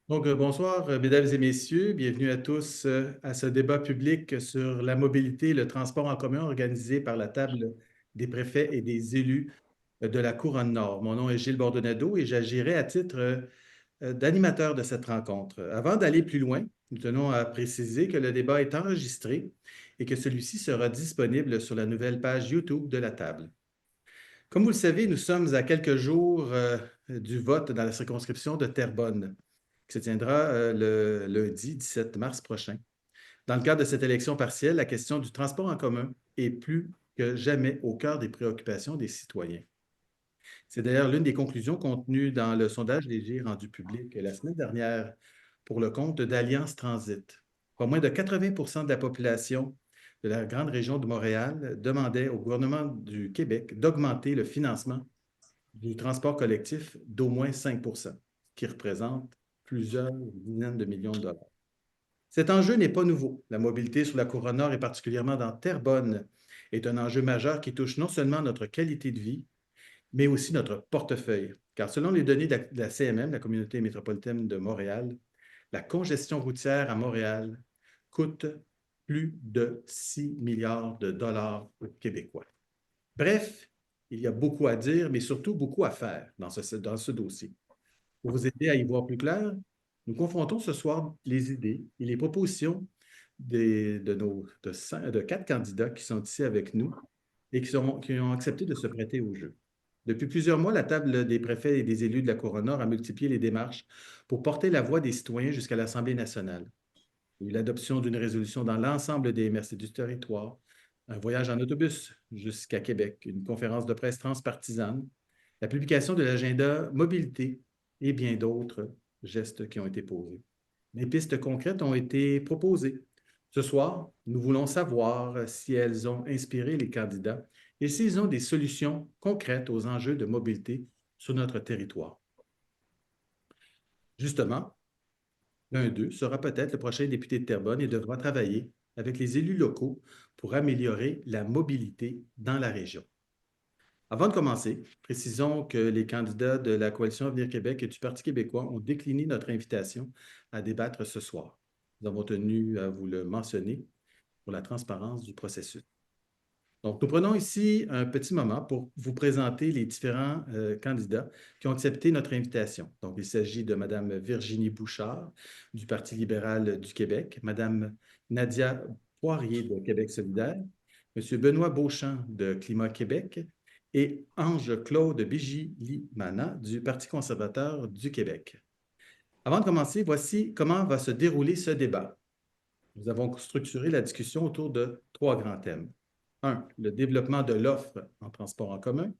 Bonsoir, mesdames et messieurs. Bienvenue à tous à ce débat public sur la mobilité et le transport en commun organisé par la table des préfets et des élus de la Couronne-Nord. Mon nom est Gilles Bordonado et j'agirai à titre d'animateur de cette rencontre. Avant d'aller plus loin, nous tenons à préciser que le débat est enregistré et que celui-ci sera disponible sur la nouvelle page YouTube de la table. Comme vous le savez, nous sommes à quelques jours du vote dans la circonscription de Terrebonne, qui se tiendra le lundi 17 mars prochain. Dans le cadre de cette élection partielle, la question du transport en commun est plus que jamais au cœur des préoccupations des citoyens. C'est d'ailleurs l'une des conclusions contenues dans le sondage léger rendu public la semaine dernière pour le compte d'Alliance Transit. Pas moins de 80 de la population de la grande région de Montréal demandait au gouvernement du Québec d'augmenter le financement du transport collectif d'au moins 5 ce qui représente plusieurs dizaines de millions de dollars. Cet enjeu n'est pas nouveau. La mobilité sur la Couronne-Nord et particulièrement dans Terrebonne est un enjeu majeur qui touche non seulement notre qualité de vie, mais aussi notre portefeuille. Car selon les données de la CMM, la Communauté métropolitaine de Montréal, la congestion routière à Montréal coûte plus de 6 milliards de dollars aux Québécois. Bref, il y a beaucoup à dire, mais surtout beaucoup à faire dans ce dossier. Pour vous aider à y voir plus clair, nous confrontons ce soir les idées et les propositions de 4 candidats qui sont ici avec nous et qui ont accepté de se prêter au jeu. Depuis plusieurs mois, la table des préfets et des élus de la Couronne-Nord a multiplié les démarches pour porter la voix des citoyens jusqu'à l'Assemblée nationale. Il y a eu l'adoption d'une résolution dans l'ensemble des MRC du territoire, un voyage en autobus jusqu'à Québec, une conférence de presse transpartisane, la publication de l'agenda mobilité et bien d'autres gestes qui ont été posés. Des pistes concrètes ont été proposées. Ce soir, nous voulons savoir si elles ont inspiré les candidats et s'ils ont des solutions concrètes aux enjeux de mobilité sur notre territoire. Justement, l'un d'eux sera peut-être le prochain député de Terrebonne et devra travailler avec les élus locaux pour améliorer la mobilité dans la région. Avant de commencer, précisons que les candidats de la Coalition Avenir Québec et du Parti québécois ont décliné notre invitation à débattre ce soir. Nous avons tenu à vous le mentionner pour la transparence du processus. Donc, nous prenons ici un petit moment pour vous présenter les différents candidats qui ont accepté notre invitation. Donc, il s'agit de Mme Virginie Bouchard du Parti libéral du Québec, Mme Nadia Poirier de Québec solidaire, M. Benoît Beauchamp de Climat Québec et Ange-Claude Bigilimana du Parti conservateur du Québec. Avant de commencer, voici comment va se dérouler ce débat. Nous avons structuré la discussion autour de 3 grands thèmes. 1. Le développement de l'offre en transport en commun.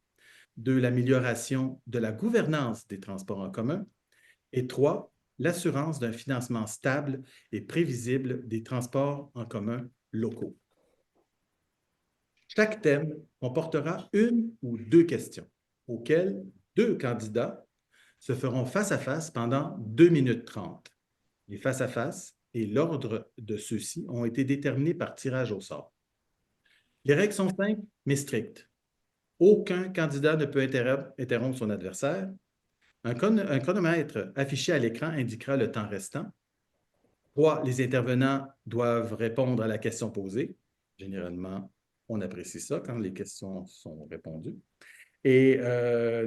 2. L'amélioration de la gouvernance des transports en commun. Et 3. L'assurance d'un financement stable et prévisible des transports en commun locaux. Chaque thème comportera une ou 2 questions auxquelles 2 candidats se feront face à face pendant 2 minutes 30. Les face-à-face et l'ordre de ceux-ci ont été déterminés par tirage au sort. Les règles sont simples, mais strictes. Aucun candidat ne peut interrompre son adversaire. Un chronomètre affiché à l'écran indiquera le temps restant. 3. Les intervenants doivent répondre à la question posée. Généralement, on apprécie ça quand les questions sont répondues. Et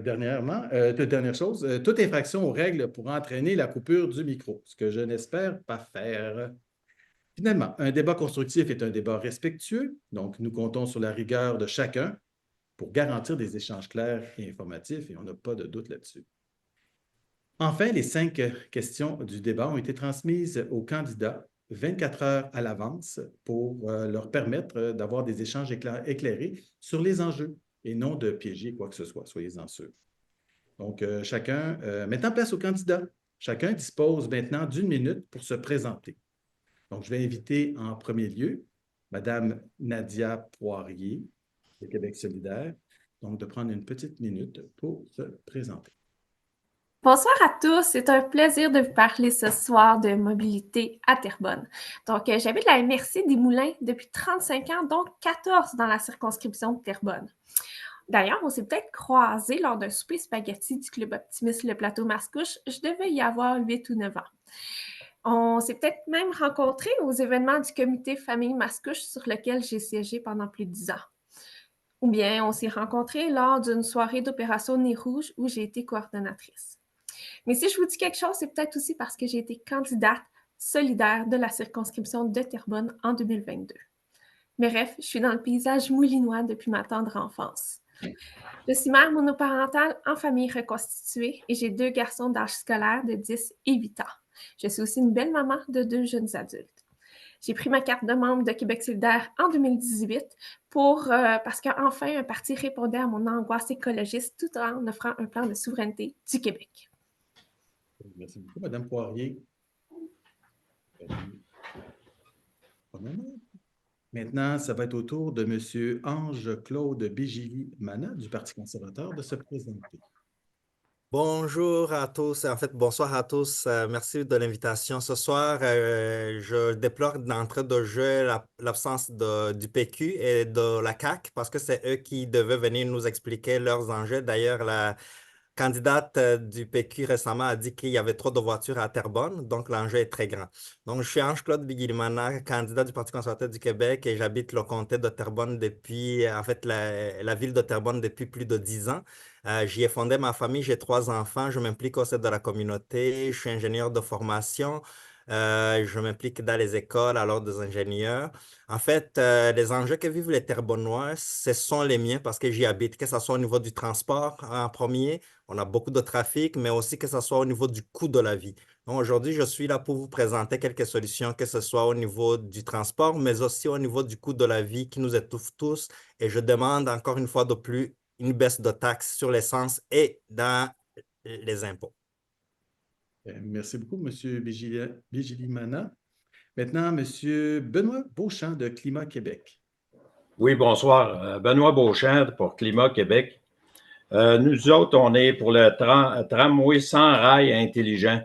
dernière chose, toute infraction aux règles pourra entraîner la coupure du micro, ce que je n'espère pas faire. Finalement, un débat constructif est un débat respectueux, donc nous comptons sur la rigueur de chacun pour garantir des échanges clairs et informatifs, et on n'a pas de doute là-dessus. Enfin, les 5 questions du débat ont été transmises aux candidats 24 heures à l'avance pour leur permettre d'avoir des échanges éclairés sur les enjeux et non de piéger quoi que ce soit, soyez-en sûrs. Donc, mettant place aux candidats, chacun dispose maintenant d'1 minute pour se présenter. Donc, je vais inviter en premier lieu Mme Nadia Poirier de Québec solidaire, donc de prendre une petite minute pour se présenter. Bonsoir à tous, c'est un plaisir de vous parler ce soir de mobilité à Terrebonne. Donc, j'habite la MRC des Moulins depuis 35 ans, donc 14 dans la circonscription de Terrebonne. D'ailleurs, on s'est peut-être croisés lors d'un souper spaghetti du Club Optimiste Le Plateau Mascouche. Je devais y avoir 8 ou 9 ans. On s'est peut-être même rencontrés aux événements du comité Famille Mascouche sur lequel j'ai siégé pendant plus de 10 ans. Ou bien on s'est rencontrés lors d'une soirée d'opération Nez Rouge où j'ai été coordonnatrice. Mais si je vous dis quelque chose, c'est peut-être aussi parce que j'ai été candidate solidaire de la circonscription de Terrebonne en 2022. Mais bref, je suis dans le paysage moulinois depuis ma tendre enfance. Je suis mère monoparentale en famille reconstituée et j'ai 2 garçons d'âge scolaire de 10 et 8 ans. Je suis aussi une belle maman de 2 jeunes adultes. J'ai pris ma carte de membre de Québec solidaire en 2018 parce qu'enfin, un parti répondait à mon angoisse écologiste tout en offrant un plan de souveraineté du Québec. Merci beaucoup, Madame Poirier. Maintenant, ça va être au tour de M. Ange-Claude Bégili-Mana du Parti conservateur de se présenter. Bonjour à tous, en fait, bonsoir à tous. Merci de l'invitation. Ce soir, je déplore d'entrée de jeu l'absence du PQ et de la CAQ parce que c'est eux qui devaient venir nous expliquer leurs enjeux. D'ailleurs, la candidate du PQ récemment a dit qu'il y avait trop de voitures à Terrebonne, donc l'enjeu est très grand. Donc, je suis Ange-Claude Biguilimana, candidat du Parti conservateur du Québec et j'habite le comté de Terrebonne depuis, en fait, la ville de Terrebonne depuis plus de 10 ans. J'y ai fondé ma famille, j'ai 3 enfants, je m'implique au sein de la communauté, je suis ingénieur de formation, je m'implique dans les écoles à l'ordre des ingénieurs. En fait, les enjeux que vivent les Terrebonnois, ce sont les miens parce que j'y habite, que ce soit au niveau du transport en premier, on a beaucoup de trafic, mais aussi que ce soit au niveau du coût de la vie. Donc aujourd'hui, je suis là pour vous présenter quelques solutions, que ce soit au niveau du transport, mais aussi au niveau du coût de la vie qui nous étouffe tous. Et je demande encore une fois de plus une baisse de taxes sur l'essence et dans les impôts. Merci beaucoup, M. Bégili-Mana. Maintenant, M. Benoît Beauchamp de Climat Québec. Oui, bonsoir. Benoît Beauchamp pour Climat Québec. Nous autres, on est pour le tramway sans rail intelligent.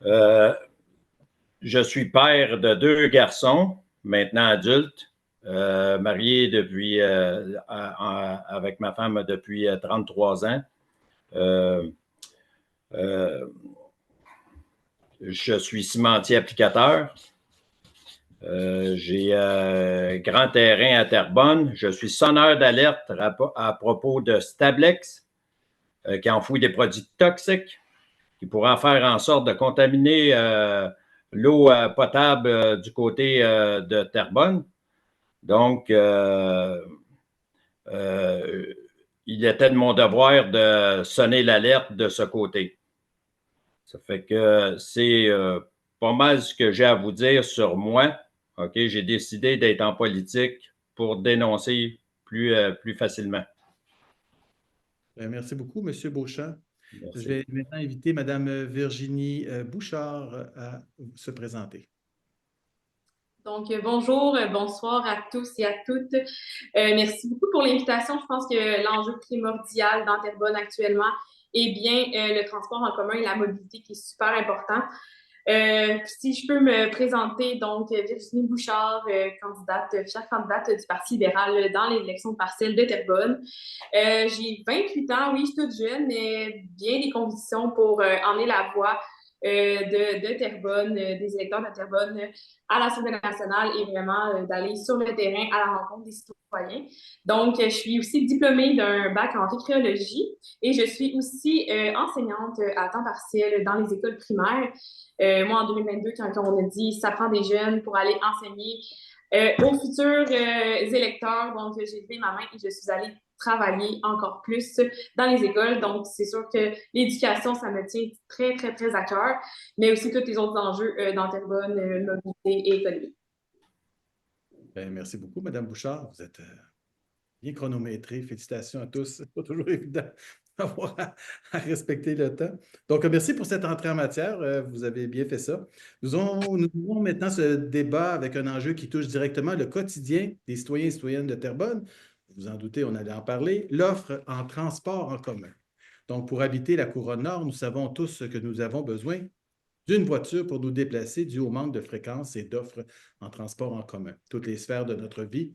Je suis père de 2 garçons, maintenant adultes, marié depuis, avec ma femme depuis 33 ans. Je suis cimentier applicateur. J'ai grand terrain à Terrebonne. Je suis sonneur d'alerte à propos de Stablex, qui enfouit des produits toxiques qui pourraient en faire en sorte de contaminer l'eau potable du côté de Terrebonne. Donc, il était de mon devoir de sonner l'alerte de ce côté. Ça fait que c'est pas mal ce que j'ai à vous dire sur moi. OK, j'ai décidé d'être en politique pour dénoncer plus facilement. Merci beaucoup, M. Beauchamp. Merci. Je vais maintenant inviter Mme Virginie Bouchard à se présenter. Donc, bonjour, bonsoir à tous et à toutes. Merci beaucoup pour l'invitation. Je pense que l'enjeu primordial dans Terrebonne actuellement est bien le transport en commun et la mobilité qui est super important. Si je peux me présenter, donc Virginie Bouchard, fière candidate du Parti libéral dans l'élection partielle de Terrebonne. J'ai 28 ans, oui, je suis toute jeune, mais bien des conditions pour emmener la voix de Terrebonne, des électeurs de Terrebonne à l'Assemblée nationale et vraiment d'aller sur le terrain à la rencontre des citoyens. Donc, je suis aussi diplômée d'un bac en récréologie et je suis aussi enseignante à temps partiel dans les écoles primaires. Moi, en 2022, quand on a dit « ça prend des jeunes pour aller enseigner aux futurs électeurs », donc j'ai levé ma main et je suis allée travailler encore plus dans les écoles. Donc, c'est sûr que l'éducation, ça me tient très, très, très à cœur, mais aussi tous les autres enjeux dans Terrebonne, mobilité et économie. Bien, merci beaucoup, Mme Bouchard. Vous êtes bien chronométrée. Félicitations à tous. C'est pas toujours évident d'avoir à respecter le temps. Donc, merci pour cette entrée en matière. Vous avez bien fait ça. Nous avons maintenant ce débat avec un enjeu qui touche directement le quotidien des citoyens et citoyennes de Terrebonne. Vous en doutez, on allait en parler. L'offre en transport en commun. Donc, pour habiter la Couronne Nord, nous savons tous que nous avons besoin d'une voiture pour nous déplacer dû au manque de fréquences et d'offres en transport en commun. Toutes les sphères de notre vie,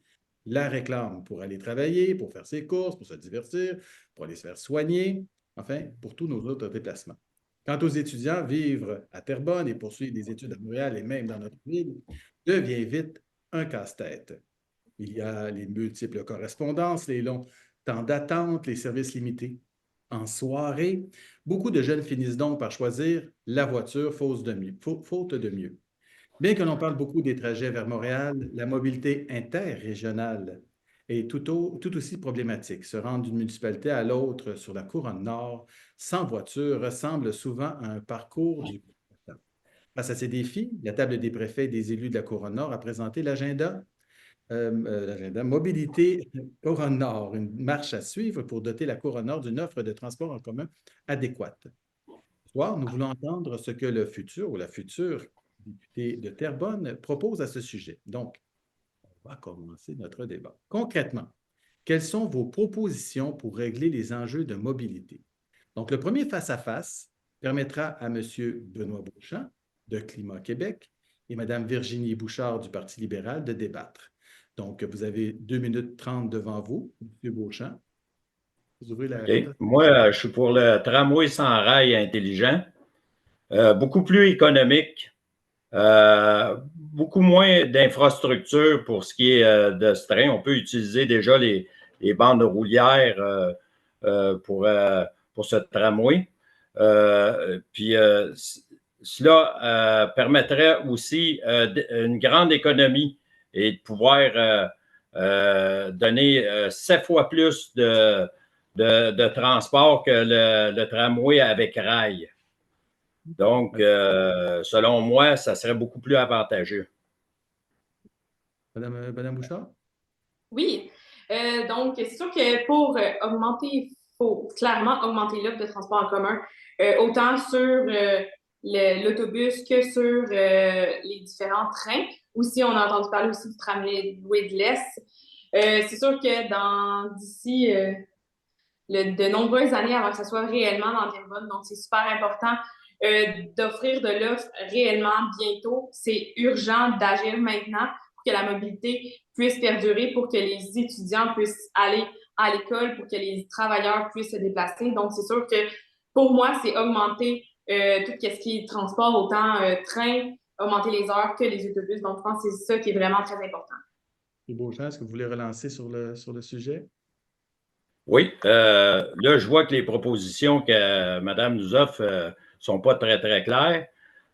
la réclament pour aller travailler, pour faire ses courses, pour se divertir, pour aller se faire soigner, enfin, pour tous nos autres déplacements. Quant aux étudiants, vivre à Terrebonne et poursuivre des études à Montréal et même dans notre ville devient vite un casse-tête. Il y a les multiples correspondances, les longs temps d'attente, les services limités. En soirée, beaucoup de jeunes finissent donc par choisir la voiture faute de mieux. Bien que l'on parle beaucoup des trajets vers Montréal, la mobilité interrégionale est tout aussi problématique. Se rendre d'une municipalité à l'autre sur la couronne nord sans voiture ressemble souvent à un parcours du combattant. Face à ces défis, la table des préfets et des élus de la couronne nord a présenté l'agenda Mobilité Couronne Nord, une marche à suivre pour doter la Couronne Nord d'une offre de transport en commun adéquate. Ce soir, nous voulons entendre ce que le futur ou la future députée de Terrebonne propose à ce sujet. Donc, on va commencer notre débat. Concrètement, quelles sont vos propositions pour régler les enjeux de mobilité? Donc, le premier face-à-face permettra à M. Benoît Beauchamp de Climat Québec et Mme Virginie Bouchard du Parti libéral de débattre. Donc, vous avez 2 minutes 30 devant vous, M. Beauchamp. Vous ouvrez la Okay. Moi, je suis pour le tramway sans rail intelligent, beaucoup plus économique, beaucoup moins d'infrastructures pour ce qui est de ce train. On peut utiliser déjà les bandes roulières pour ce tramway. Puis cela permettrait aussi une grande économie et de pouvoir donner 7 fois plus de transport que le tramway avec rail. Donc, selon moi, ça serait beaucoup plus avantageux. Madame Bouchard? Oui. Donc, c'est sûr que pour augmenter, il faut clairement augmenter l'offre de transport en commun, autant sur l'autobus que sur les différents trains. Aussi, on a entendu parler aussi du tramway de l'Est. C'est sûr que d'ici de nombreuses années avant que ça soit réellement dans Terrebonne, donc c'est super important d'offrir de l'offre réellement bientôt. C'est urgent d'agir maintenant pour que la mobilité puisse perdurer, pour que les étudiants puissent aller à l'école, pour que les travailleurs puissent se déplacer. Donc, c'est sûr que pour moi, c'est augmenter tout ce qui est transport, autant train, augmenter les heures que les autobus. Donc, je pense que c'est ça qui est vraiment très important. M. Beauchamp, est-ce que vous voulez relancer sur le sujet? Oui. Là, je vois que les propositions que Mme nous offre ne sont pas très, très claires.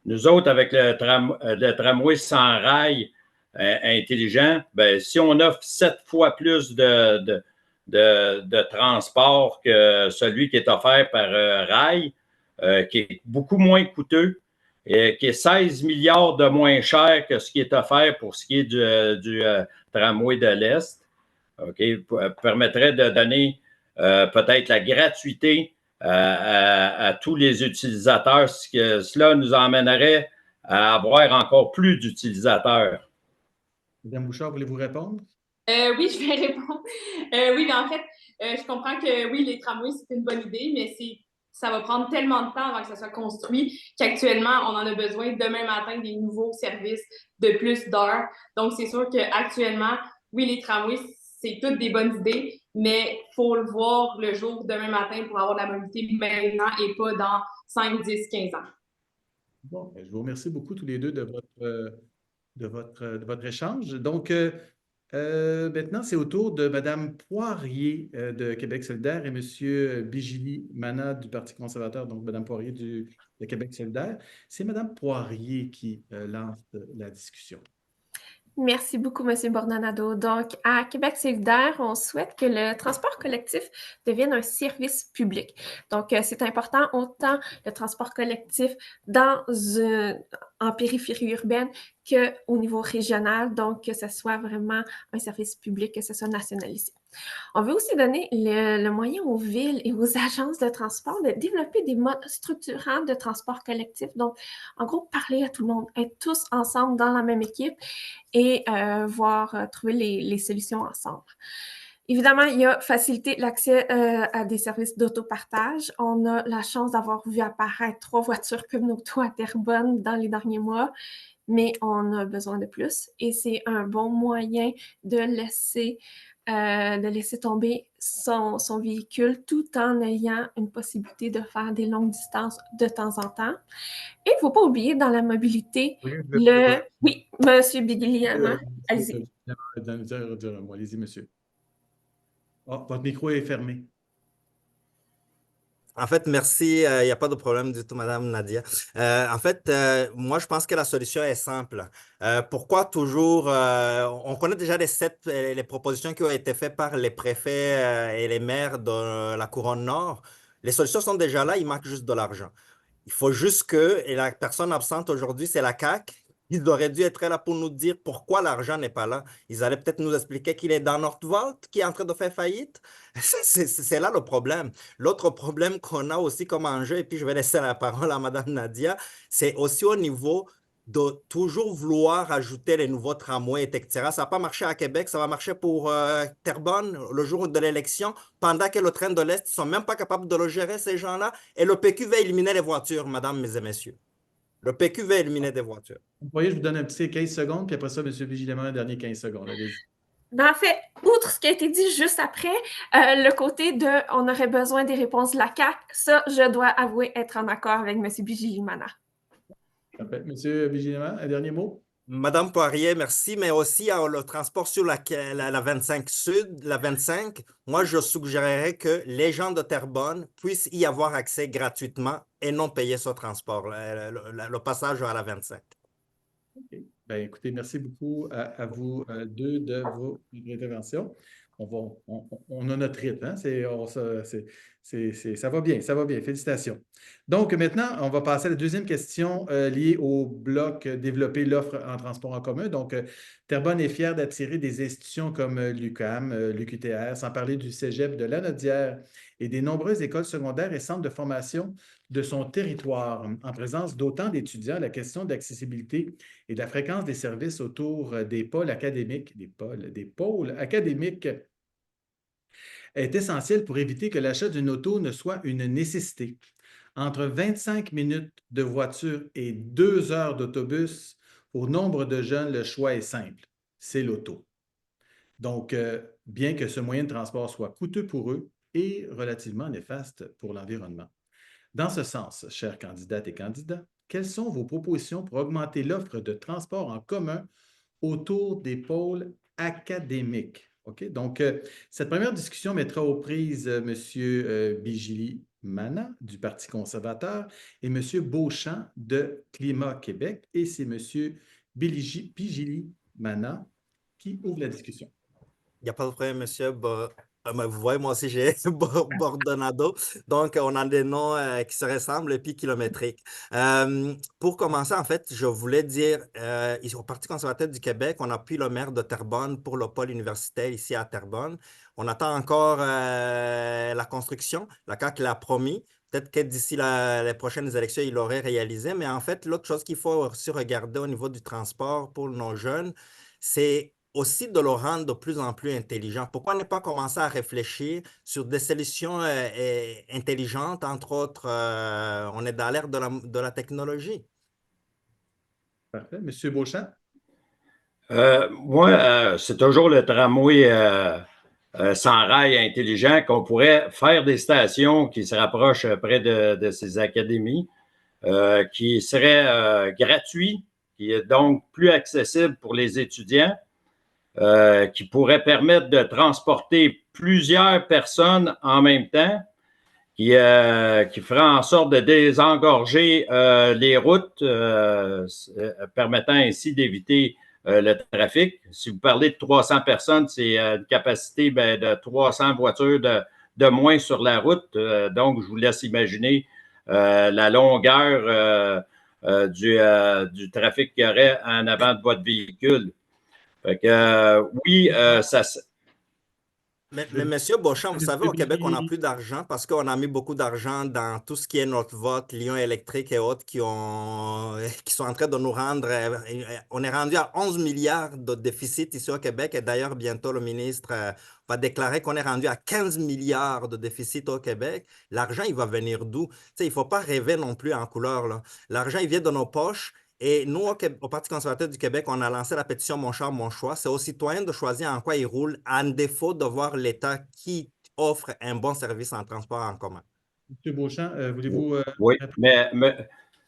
Nous autres, avec le tramway sans rail intelligent, ben, si on offre 7 fois plus de transport que celui qui est offert par rail, qui est beaucoup moins coûteux, et qui est 16 milliards de moins cher que ce qui est offert pour ce qui est du tramway de l'Est, permettrait de donner peut-être la gratuité à tous les utilisateurs, cela nous emmènerait à avoir encore plus d'utilisateurs. Madame Bouchard, voulez-vous répondre? Oui, je vais répondre. Oui, mais en fait, je comprends que oui, les tramways, c'est une bonne idée, mais ça va prendre tellement de temps avant que ça soit construit qu'actuellement, on en a besoin demain matin des nouveaux services de plus d'heures. Donc, c'est sûr qu'actuellement, oui, les tramways, c'est toutes des bonnes idées, mais il faut le voir le jour demain matin pour avoir de la mobilité maintenant et pas dans 5, 10, 15 ans. Bon, je vous remercie beaucoup tous les deux de votre échange. Donc, maintenant, c'est au tour de Mme Poirier de Québec solidaire et M. Bigili Mana du Parti conservateur, donc Mme Poirier de Québec solidaire. C'est Mme Poirier qui lance la discussion. Merci beaucoup, M. Bordonado. Donc, à Québec solidaire, on souhaite que le transport collectif devienne un service public. Donc, c'est important autant le transport collectif en périphérie urbaine qu'au niveau régional, donc que ce soit vraiment un service public, que ce soit nationalisé. On veut aussi donner le moyen aux villes et aux agences de transport de développer des modes structurants de transport collectif. Donc, en gros, parler à tout le monde, être tous ensemble dans la même équipe et trouver les solutions ensemble. Évidemment, il y a faciliter l'accès à des services d'autopartage. On a la chance d'avoir vu apparaître 3 voitures communautaires à Terrebonne dans les derniers mois. mais on a besoin de plus et c'est un bon moyen de laisser tomber son véhicule tout en ayant une possibilité de faire des longues distances de temps en temps. Et il ne faut pas oublier dans la mobilité, Oui, M. Bigliano, allez-y. Allez-y, monsieur. Oh, votre micro est fermé. En fait, merci. Il n'y a pas de problème du tout, Madame Nadia. En fait, moi, je pense que la solution est simple. Pourquoi toujours, on connaît déjà les propositions qui ont été faites par les préfets et les maires de la Couronne Nord. Les solutions sont déjà là, il manque juste de l'argent. Il faut juste que, et la personne absente aujourd'hui, c'est la CAQ. Ils auraient dû être là pour nous dire pourquoi l'argent n'est pas là. Ils allaient peut-être nous expliquer qu'il est dans Northvolt, qui est en train de faire faillite. C'est là le problème. L'autre problème qu'on a aussi comme enjeu, et puis je vais laisser la parole à Mme Nadia, c'est aussi au niveau de toujours vouloir ajouter les nouveaux tramways, etc. Ça n'a pas marché à Québec, ça va marcher pour Terrebonne le jour de l'élection, pendant que le train de l'Est, ils ne sont même pas capables de le gérer, ces gens-là. Et le PQ va éliminer les voitures, mesdames et messieurs. Le PQ va éliminer des voitures. Vous voyez, je vous donne un petit 15 secondes, puis après ça, M. Vigilemont, un dernier 15 secondes. Allez-y. En fait, outre ce qui a été dit juste après, le côté de « on aurait besoin des réponses de la CAQ », ça, je dois avouer être en accord avec M. Bigilimana. M. Vigilemont, un dernier mot? Madame Poirier, merci, mais aussi le transport sur la 25 Sud, la 25, moi je suggérerais que les gens de Terrebonne puissent y avoir accès gratuitement et non payer ce transport, le passage à la 25. OK. Ben, écoutez, merci beaucoup à vous deux de vos interventions. On a notre rythme, hein? Ça va bien, ça va bien. Félicitations. Donc, maintenant, on va passer à la deuxième question liée au bloc développer l'offre en transport en commun. Donc, Terrebonne est fière d'attirer des institutions comme l'UQAM, l'UQTR, sans parler du Cégep de Lanaudière et des nombreuses écoles secondaires et centres de formation de son territoire. En présence d'autant d'étudiants, la question d'accessibilité et de la fréquence des services autour des pôles académiques, des pôles académiques est essentielle pour éviter que l'achat d'une auto ne soit une nécessité. Entre 25 minutes de voiture et 2 heures d'autobus, pour nombre de jeunes, le choix est simple, c'est l'auto. Donc, bien que ce moyen de transport soit coûteux pour eux et relativement néfaste pour l'environnement. Dans ce sens, chères candidates et candidats, quelles sont vos propositions pour augmenter l'offre de transport en commun autour des pôles académiques? OK? Donc, cette première discussion mettra aux prises M. Bigilimana du Parti conservateur et M. Beauchamp de Climat Québec. Et c'est M. Bigilimana qui ouvre la discussion. Il n'y a pas de problème, monsieur. Vous voyez, moi aussi, j'ai Bordonado. Donc, on a des noms qui se ressemblent et puis kilométriques. Pour commencer, en fait, je voulais dire, au Parti conservateur du Québec, on appuie le maire de Terrebonne pour le pôle universitaire ici à Terrebonne. On attend encore la construction. La CAQ l'a promis. Peut-être que d'ici les prochaines élections, il l'aurait réalisé. Mais en fait, l'autre chose qu'il faut aussi regarder au niveau du transport pour nos jeunes, c'est aussi de le rendre de plus en plus intelligent. Pourquoi ne pas commencer à réfléchir sur des solutions intelligentes, entre autres, on est dans l'ère de la technologie. Parfait. Monsieur Beauchamp? Moi, c'est toujours le tramway sans rail intelligent qu'on pourrait faire des stations qui se rapprochent près de ces académies, qui seraient gratuits, qui est donc plus accessible pour les étudiants, qui pourrait permettre de transporter plusieurs personnes en même temps, qui fera en sorte de désengorger les routes, permettant ainsi d'éviter le trafic. Si vous parlez de 300 personnes, c'est une capacité de 300 voitures de moins sur la route. Donc, je vous laisse imaginer la longueur du trafic qu'il y aurait en avant de votre véhicule. Fait que, oui, ça... Mais monsieur Beauchamp, vous savez, au Québec, on n'a plus d'argent parce qu'on a mis beaucoup d'argent dans tout ce qui est notre vote, Lyon électrique et autres qui sont en train de nous rendre. On est rendu à 11 milliards de déficit ici au Québec et d'ailleurs, bientôt, le ministre va déclarer qu'on est rendu à 15 milliards de déficit au Québec. L'argent, il va venir d'où? Tu sais, il ne faut pas rêver non plus en couleur, là. L'argent, il vient de nos poches. Et nous, au Parti conservateur du Québec, on a lancé la pétition Mon char, mon choix. C'est aux citoyens de choisir en quoi ils roulent, en défaut de voir l'État qui offre un bon service en transport en commun. M. Beauchamp, voulez-vous Oui, mais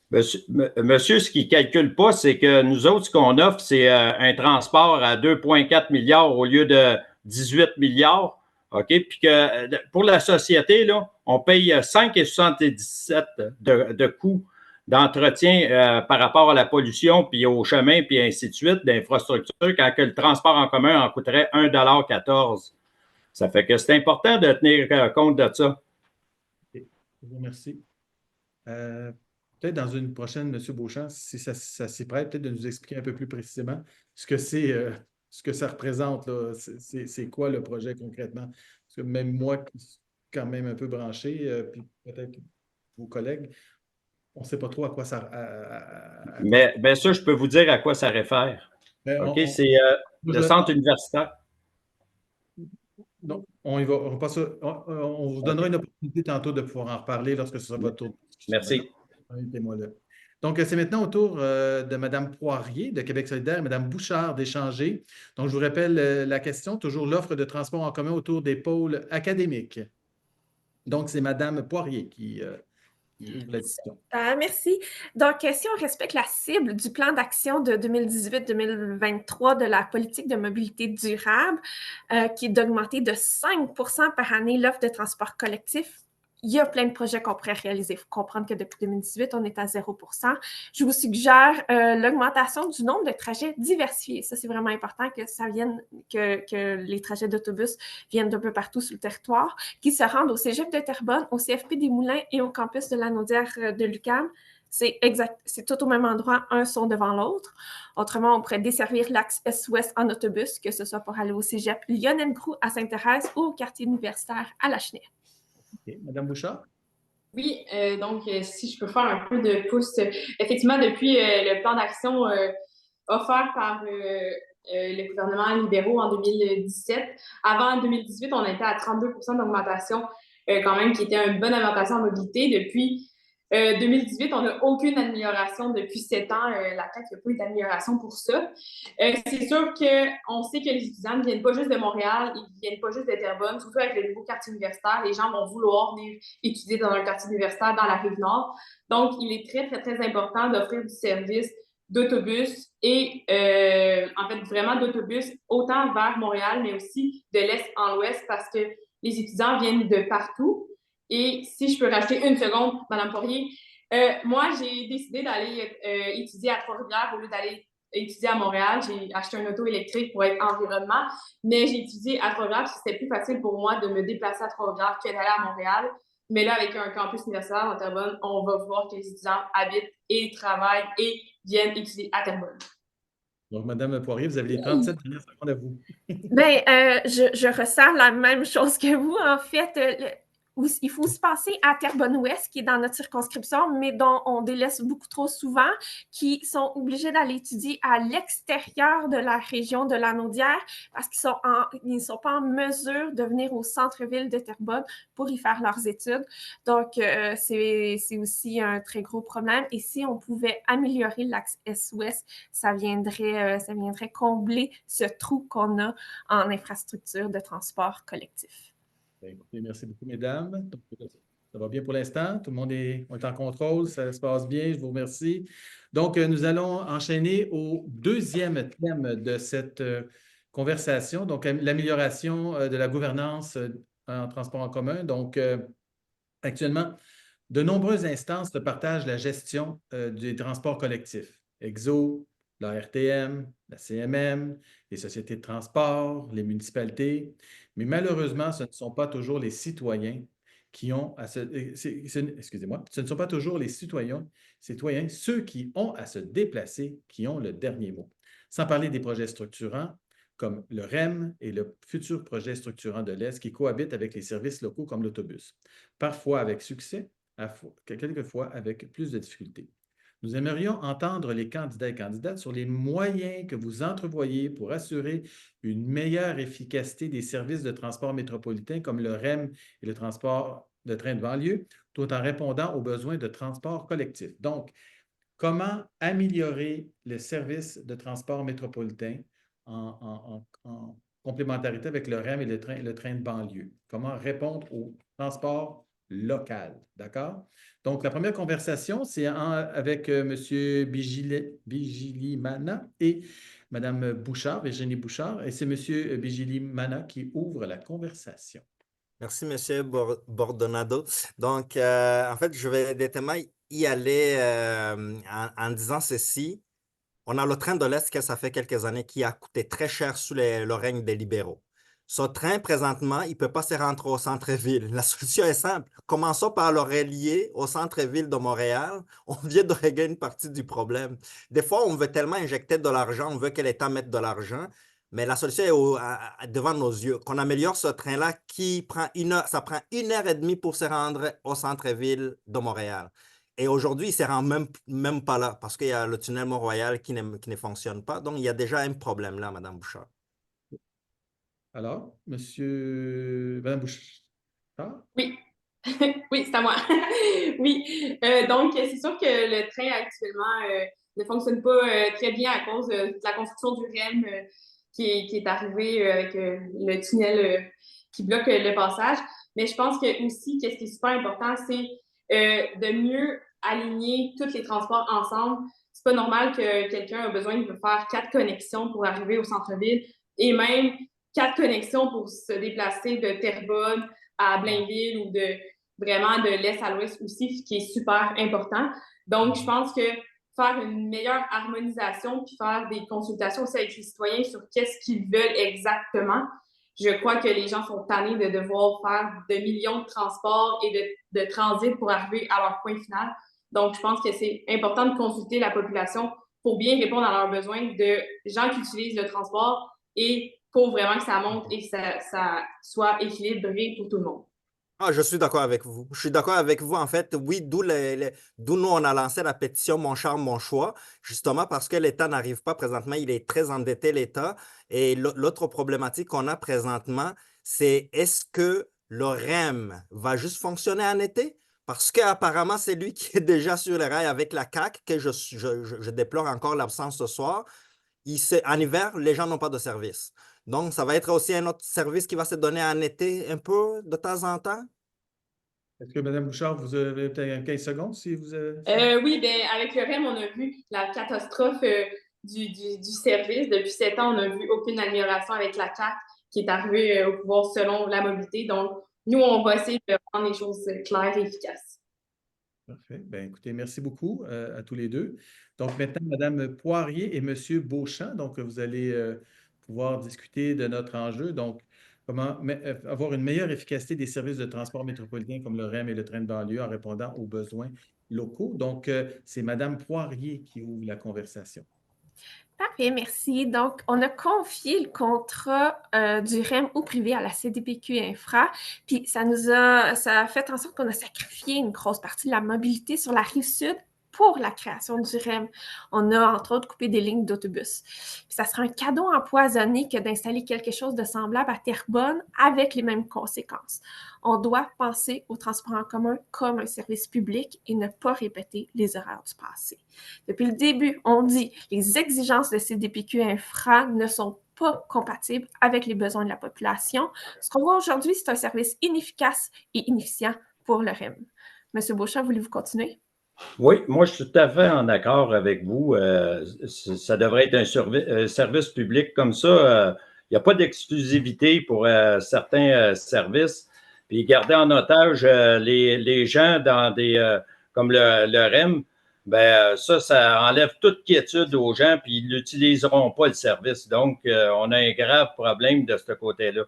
monsieur, ce qu'il ne calcule pas, c'est que nous autres, ce qu'on offre, c'est un transport à 2,4 milliards au lieu de 18 milliards. OK? Puis que pour la société, là, on paye 5,77 de coûts d'entretien par rapport à la pollution, puis au chemin, puis ainsi de suite, d'infrastructure, quand que le transport en commun en coûterait 1,14 $. Ça fait que c'est important de tenir compte de ça. Je vous remercie. Peut-être dans une prochaine, M. Beauchamp, si ça s'y prête, peut-être de nous expliquer un peu plus précisément ce que c'est, ce que ça représente, là. C'est quoi le projet concrètement? Parce que même moi, qui suis quand même un peu branché, puis peut-être vos collègues, on ne sait pas trop à quoi ça. Mais bien sûr, je peux vous dire à quoi ça réfère. Ben, OK? C'est le centre universitaire. Non, on y va. On passe, on vous donnera une opportunité tantôt de pouvoir en reparler lorsque ce sera votre tour. Merci. Invitez-moi là. Donc, c'est maintenant au tour de Mme Poirier de Québec solidaire et Mme Bouchard d'échanger. Donc, je vous rappelle la question, toujours l'offre de transport en commun autour des pôles académiques. Donc, c'est Mme Poirier qui ouvre la discussion. Merci. Donc, si on respecte la cible du plan d'action de 2018-2023 de la politique de mobilité durable, qui est d'augmenter de 5 % par année l'offre de transport collectif, il y a plein de projets qu'on pourrait réaliser. Il faut comprendre que depuis 2018, on est à 0 %. Je vous suggère l'augmentation du nombre de trajets diversifiés. Ça, c'est vraiment important que ça vienne, que les trajets d'autobus viennent d'un peu partout sur le territoire, qui se rendent au Cégep de Terrebonne, au CFP des Moulins et au campus de la Naudière de l'UQAM. C'est exact, c'est tout au même endroit, un sont devant l'autre. Autrement, on pourrait desservir l'axe Est-Ouest en autobus, que ce soit pour aller au Cégep Lionel-Groulx à Sainte-Thérèse ou au quartier universitaire à Lachenay. Okay. Madame Bouchard? Oui, donc si je peux faire un peu de pouce, effectivement, depuis le plan d'action offert par le gouvernement libéraux en 2017, avant 2018, on était à 32 % d'augmentation, quand même, qui était une bonne augmentation en mobilité. Depuis 2018, on n'a aucune amélioration depuis 7 ans. La CAQ n'a pas eu d'amélioration pour ça. C'est sûr qu'on sait que les étudiants ne viennent pas juste de Montréal, ils ne viennent pas juste de Terrebonne, surtout avec le nouveau quartier universitaire. Les gens vont vouloir venir étudier dans un quartier universitaire dans la Rive-Nord. Donc, il est très, très, très important d'offrir du service d'autobus et, en fait, vraiment d'autobus, autant vers Montréal, mais aussi de l'Est en l'Ouest, parce que les étudiants viennent de partout. Et si je peux rajouter une seconde, Mme Poirier, moi, j'ai décidé d'aller étudier à Trois-Rivières au lieu d'aller étudier à Montréal. J'ai acheté un auto électrique pour être environnement, mais j'ai étudié à Trois-Rivières parce que c'était plus facile pour moi de me déplacer à Trois-Rivières que d'aller à Montréal. Mais là, avec un campus universitaire dans Terrebonne, on va voir que les étudiants habitent et travaillent et viennent étudier à Terrebonne. Donc, Mme Poirier, vous avez les 37 dernières secondes à vous. Bien, je ressens la même chose que vous. En fait, il faut se passer à Terrebonne-Ouest, qui est dans notre circonscription, mais dont on délaisse beaucoup trop souvent, qui sont obligés d'aller étudier à l'extérieur de la région de la Naudière parce qu'ils ne sont pas en mesure de venir au centre-ville de Terrebonne pour y faire leurs études. Donc, c'est aussi un très gros problème. Et si on pouvait améliorer l'axe Est-Ouest, ça viendrait combler ce trou qu'on a en infrastructure de transport collectif. Bien, écoutez, merci beaucoup, mesdames. Ça va bien pour l'instant. Tout le monde est en contrôle. Ça se passe bien. Je vous remercie. Donc, nous allons enchaîner au deuxième thème de cette conversation, donc l'amélioration de la gouvernance en transport en commun. Donc, actuellement, de nombreuses instances partagent la gestion des transports collectifs. EXO, la RTM, la CMM, les sociétés de transport, les municipalités. Mais malheureusement, ce ne sont pas toujours les citoyens qui ont à se... Excusez-moi, ce ne sont pas toujours les citoyens, ceux qui ont à se déplacer, qui ont le dernier mot. Sans parler des projets structurants, comme le REM et le futur projet structurant de l'Est qui cohabitent avec les services locaux comme l'autobus. Parfois avec succès, quelquefois avec plus de difficultés. Nous aimerions entendre les candidats et candidates sur les moyens que vous entrevoyez pour assurer une meilleure efficacité des services de transport métropolitain comme le REM et le transport de train de banlieue, tout en répondant aux besoins de transport collectif. Donc, comment améliorer le service de transport métropolitain en complémentarité avec le REM et le train de banlieue. Comment répondre au transport local, d'accord? Donc, la première conversation, c'est avec M. Bigilimana et Mme Bouchard, Virginie Bouchard, et c'est M. Bigilimana qui ouvre la conversation. Merci, M. Bordonado. Donc, en fait, je vais directement y aller en disant ceci. On a le train de l'Est que ça fait quelques années qui a coûté très cher sous le règne des libéraux. Ce train, présentement, il ne peut pas se rentrer au centre-ville. La solution est simple. Commençons par le relier au centre-ville de Montréal. On vient de régler une partie du problème. Des fois, on veut tellement injecter de l'argent, on veut que l'État mette de l'argent, mais la solution est devant nos yeux. Qu'on améliore ce train-là qui prend 1 heure, ça prend 1 heure et demie pour se rendre au centre-ville de Montréal. Et aujourd'hui, il ne se rend même pas là parce qu'il y a le tunnel Mont-Royal qui ne fonctionne pas. Donc, il y a déjà un problème là, Mme Bouchard. Alors, Mme Bouchard? Oui, oui, c'est à moi. Oui, donc c'est sûr que le train actuellement ne fonctionne pas très bien à cause de la construction du REM qui est arrivé avec le tunnel qui bloque le passage. Mais je pense que aussi, qu'est-ce qui est super important, c'est de mieux aligner tous les transports ensemble. C'est pas normal que quelqu'un a besoin de faire 4 connexions pour arriver au centre-ville et même 4 connexions pour se déplacer de Terrebonne à Blainville ou vraiment de l'Est à l'Ouest aussi, ce qui est super important. Donc, je pense que faire une meilleure harmonisation puis faire des consultations aussi avec les citoyens sur qu'est-ce qu'ils veulent exactement. Je crois que les gens sont tannés de devoir faire de millions de transports et de transit pour arriver à leur point final. Donc, je pense que c'est important de consulter la population pour bien répondre à leurs besoins de gens qui utilisent le transport et pour vraiment que ça monte et que ça soit équilibré pour tout le monde. Ah, je suis d'accord avec vous. Je suis d'accord avec vous. En fait, oui, d'où nous, on a lancé la pétition Mon char, mon choix, justement parce que l'État n'arrive pas présentement. Il est très endetté, l'État. Et l'autre problématique qu'on a présentement, c'est est-ce que le REM va juste fonctionner en été? Parce qu'apparemment, c'est lui qui est déjà sur les rails avec la CAQ, que je déplore encore l'absence ce soir. En hiver, les gens n'ont pas de service. Donc, ça va être aussi un autre service qui va se donner en été un peu de temps en temps? Est-ce que Mme Bouchard, vous avez peut-être 15 secondes si vous avez... Oui, bien, avec le REM, on a vu la catastrophe du service. Depuis 7 ans, on n'a vu aucune amélioration avec la CAQ qui est arrivée au pouvoir selon la mobilité. Donc, nous, on va essayer de rendre les choses claires et efficaces. Parfait. Bien, écoutez, merci beaucoup à tous les deux. Donc, maintenant, Mme Poirier et M. Beauchamp, donc vous allez pouvoir discuter de notre enjeu. Donc, comment avoir une meilleure efficacité des services de transport métropolitain comme le REM et le train de banlieue en répondant aux besoins locaux. Donc, c'est Mme Poirier qui ouvre la conversation. Parfait, merci. Donc, on a confié le contrat du REM au privé à la CDPQ Infra, puis ça a fait en sorte qu'on a sacrifié une grosse partie de la mobilité sur la rive sud pour la création du REM. On a, entre autres, coupé des lignes d'autobus. Puis ça sera un cadeau empoisonné que d'installer quelque chose de semblable à Terrebonne avec les mêmes conséquences. On doit penser au transport en commun comme un service public et ne pas répéter les erreurs du passé. Depuis le début, on dit que les exigences de CDPQ Infra ne sont pas compatibles avec les besoins de la population. Ce qu'on voit aujourd'hui, c'est un service inefficace et inefficient pour le REM. Monsieur Beauchamp, voulez-vous continuer? Oui, moi, je suis tout à fait en accord avec vous. Ça devrait être un service public comme ça. Il n'y a pas d'exclusivité pour certains services. Puis garder en otage les gens dans comme le REM, ben ça enlève toute quiétude aux gens, puis ils n'utiliseront pas le service. Donc, on a un grave problème de ce côté-là.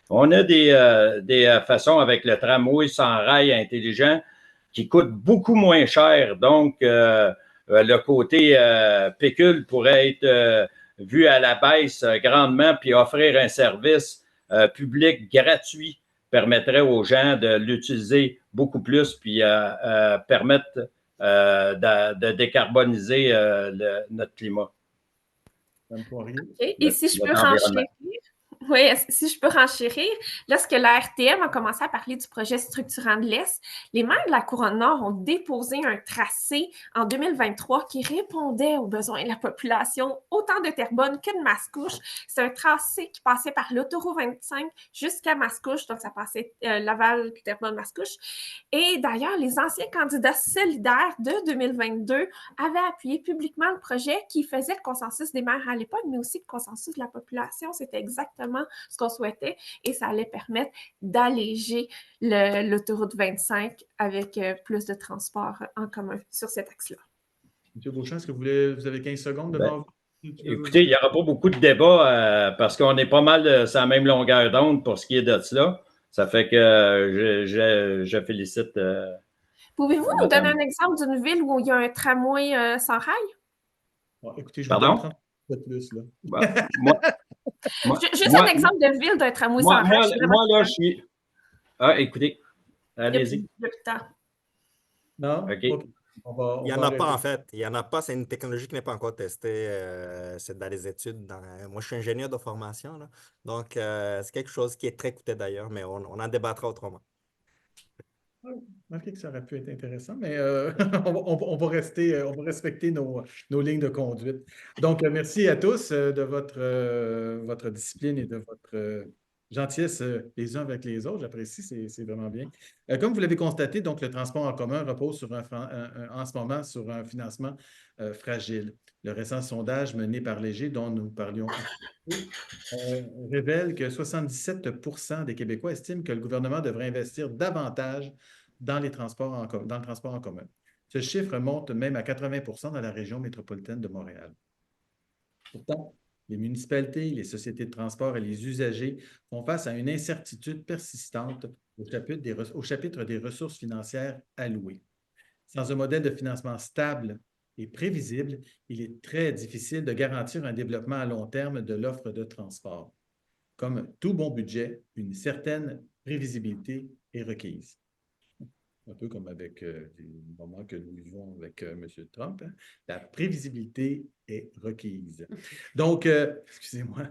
On a des façons avec le tramway sans rail intelligent qui coûte beaucoup moins cher. Donc, le côté pécule pourrait être vu à la baisse grandement, puis offrir un service public gratuit permettrait aux gens de l'utiliser beaucoup plus, puis permettre de décarboniser notre climat. Mme Poirier. Okay. Et si je peux renchérir, Oui, si je peux renchérir, lorsque la RTM a commencé à parler du projet structurant de l'Est, les maires de la Couronne Nord ont déposé un tracé en 2023 qui répondait aux besoins de la population, autant de Terrebonne que de Mascouche. C'est un tracé qui passait par l'autoroute 25 jusqu'à Mascouche, donc ça passait Laval, Terrebonne, Mascouche. Et d'ailleurs, les anciens candidats solidaires de 2022 avaient appuyé publiquement le projet qui faisait le consensus des maires à l'époque, mais aussi le consensus de la population. C'était exactement ce qu'on souhaitait et ça allait permettre d'alléger l'autoroute 25 avec plus de transport en commun sur cet axe-là. M. Beauchamp, est-ce que vous avez 15 secondes devant vous? Écoutez, il n'y aura pas beaucoup de débats parce qu'on est pas mal sur la même longueur d'onde pour ce qui est de cela. Ça fait que je félicite. Pouvez-vous nous donner un exemple d'une ville où il y a un tramway sans rail? Bon, écoutez, je Pardon? vous donne 30 de plus. Là. Juste un exemple de ville d'un tramway sans rail. Moi, là, je suis... Ah, écoutez, allez-y. Non? OK. Okay. Il n'y en a pas, en fait. Il n'y en a pas. C'est une technologie qui n'est pas encore testée. C'est dans les études. Moi, je suis ingénieur de formation. Là. Donc, c'est quelque chose qui est très coûteux d'ailleurs, mais on en débattra autrement. OK, que ça aurait pu être intéressant, mais on va respecter nos lignes de conduite. Donc, merci à tous de votre discipline et de votre gentillesse les uns avec les autres. J'apprécie, c'est vraiment bien. Comme vous l'avez constaté, donc le transport en commun repose en ce moment sur un financement fragile. Le récent sondage mené par Léger, dont nous parlions, révèle que 77% des Québécois estiment que le gouvernement devrait investir davantage dans le transport en commun. Ce chiffre monte même à 80% dans la région métropolitaine de Montréal. Pourtant, les municipalités, les sociétés de transport et les usagers font face à une incertitude persistante au chapitre des ressources financières allouées. Sans un modèle de financement stable et prévisible, il est très difficile de garantir un développement à long terme de l'offre de transport. Comme tout bon budget, une certaine prévisibilité est requise. Un peu comme avec les moments que nous vivons avec M. Trump. Hein? La prévisibilité est requise. Donc, excusez-moi,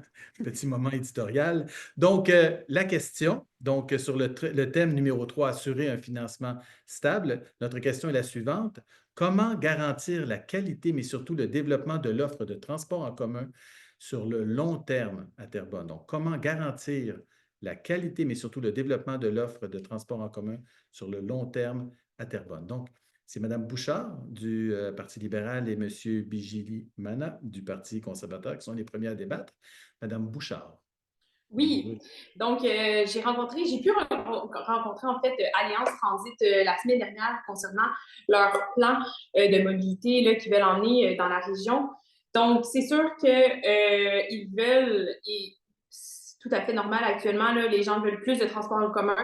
petit moment éditorial. Donc, la question, donc sur le thème numéro 3, assurer un financement stable, notre question est la suivante. Comment garantir la qualité, mais surtout le développement de l'offre de transport en commun sur le long terme à Terrebonne? Donc, comment garantir la qualité, mais surtout le développement de l'offre de transport en commun sur le long terme à Terrebonne. Donc, c'est Mme Bouchard du Parti libéral et M. Bijili Mana du Parti conservateur qui sont les premiers à débattre. Mme Bouchard. Oui, donc j'ai pu rencontrer en fait Alliance Transit la semaine dernière concernant leur plan de mobilité là, qu'ils veulent emmener dans la région. Donc, c'est sûr qu'ils veulent, et c'est tout à fait normal actuellement, là, les gens veulent plus de transport en commun.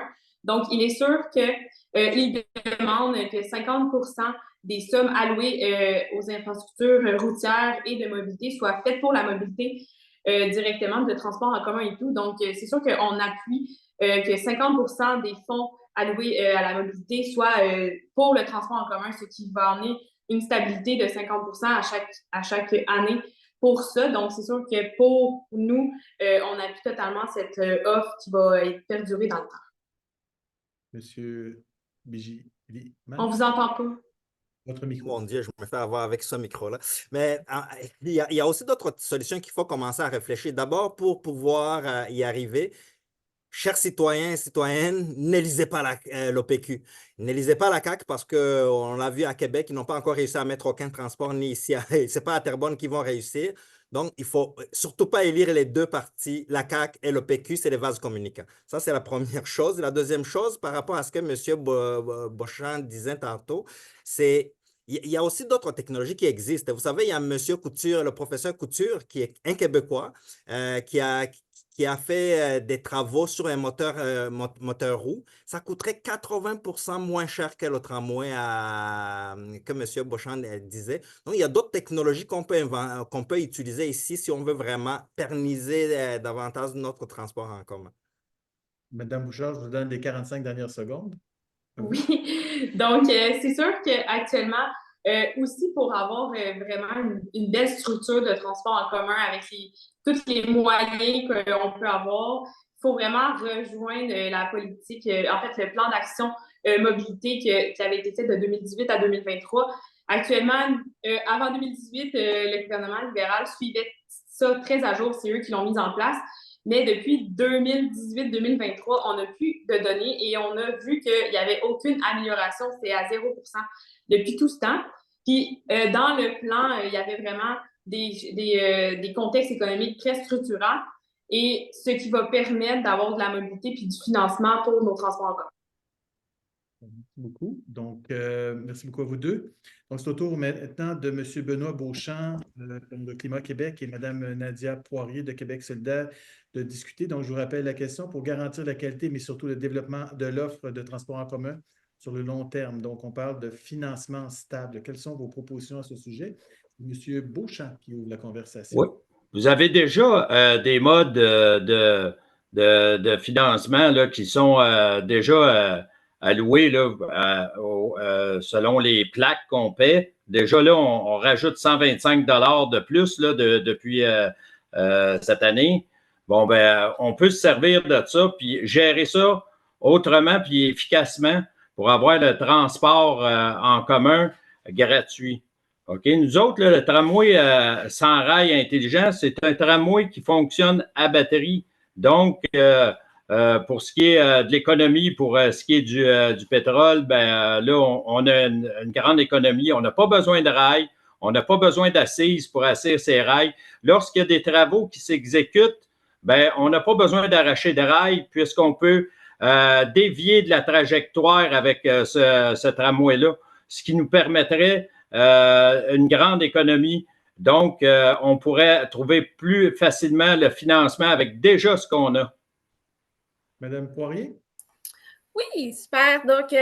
Donc, il est sûr qu'ils demandent que 50% des sommes allouées aux infrastructures routières et de mobilité soient faites pour la mobilité directement de transport en commun et tout. Donc, c'est sûr qu'on appuie que 50% des fonds alloués à la mobilité soient pour le transport en commun, ce qui va amener une stabilité de 50% à chaque année pour ça. Donc, c'est sûr que pour nous, on appuie totalement cette offre qui va être perdurée dans le temps. Monsieur Bijili. On ne vous entend pas. Votre micro. Mon Dieu, je me fais avoir avec ce micro-là. Mais il y a aussi d'autres solutions qu'il faut commencer à réfléchir. D'abord, pour pouvoir y arriver, chers citoyens et citoyennes, n'élisez pas l'OPQ. N'élisez pas la CAQ parce qu'on l'a vu à Québec, ils n'ont pas encore réussi à mettre aucun transport, ni ici. Ce n'est pas à Terrebonne qu'ils vont réussir. Donc, il ne faut surtout pas élire les deux partis, la CAQ et l'OPQ, c'est les vases communicants. Ça, c'est la première chose. La deuxième chose, par rapport à ce que M. Beauchamp disait tantôt, c'est il y a aussi d'autres technologies qui existent. Vous savez, il y a M. Couture, le professeur Couture, qui est un Québécois, qui a fait des travaux sur un moteur roue. Ça coûterait 80% moins cher que le tramway que M. Beauchamp disait. Donc, il y a d'autres technologies qu'on peut utiliser ici si on veut vraiment pérenniser davantage notre transport en commun. Madame Bouchard, je vous donne les 45 dernières secondes. Oui, donc c'est sûr qu'actuellement, aussi pour avoir vraiment une belle structure de transport en commun avec tous les moyens qu'on peut avoir. Il faut vraiment rejoindre la politique, en fait, le plan d'action mobilité qui avait été fait de 2018 à 2023. Actuellement, avant 2018, le gouvernement libéral suivait ça très à jour. C'est eux qui l'ont mis en place. Mais depuis 2018-2023, on n'a plus de données et on a vu qu'il n'y avait aucune amélioration. C'est à 0% depuis tout ce temps. Puis, dans le plan, il y avait vraiment des contextes économiques très structurants et ce qui va permettre d'avoir de la mobilité puis du financement pour nos transports en commun. Merci beaucoup. Donc, merci beaucoup à vous deux. Donc, c'est au tour maintenant de M. Benoît Beauchamp de Climat Québec et Mme Nadia Poirier de Québec solidaire de discuter. Donc, je vous rappelle la question pour garantir la qualité, mais surtout le développement de l'offre de transport en commun sur le long terme. Donc, on parle de financement stable. Quelles sont vos propositions à ce sujet? M. Beauchamp qui ouvre la conversation. Oui. Vous avez déjà des modes de financement là, qui sont déjà alloués là, selon les plaques qu'on paie. Déjà là, on rajoute 125 $ de plus là, depuis cette année. Bon, ben, on peut se servir de ça puis gérer ça autrement puis efficacement pour avoir le transport en commun gratuit. OK. Nous autres, là, le tramway sans rail intelligent, c'est un tramway qui fonctionne à batterie. Donc, pour ce qui est de l'économie, pour ce qui est du pétrole, ben là, on a une grande économie. On n'a pas besoin de rails. On n'a pas besoin d'assises pour asseoir ces rails. Lorsqu'il y a des travaux qui s'exécutent, ben on n'a pas besoin d'arracher de rails puisqu'on peut dévier de la trajectoire avec ce tramway-là, ce qui nous permettrait une grande économie. Donc, on pourrait trouver plus facilement le financement avec déjà ce qu'on a. Madame Poirier? Oui, super. Donc,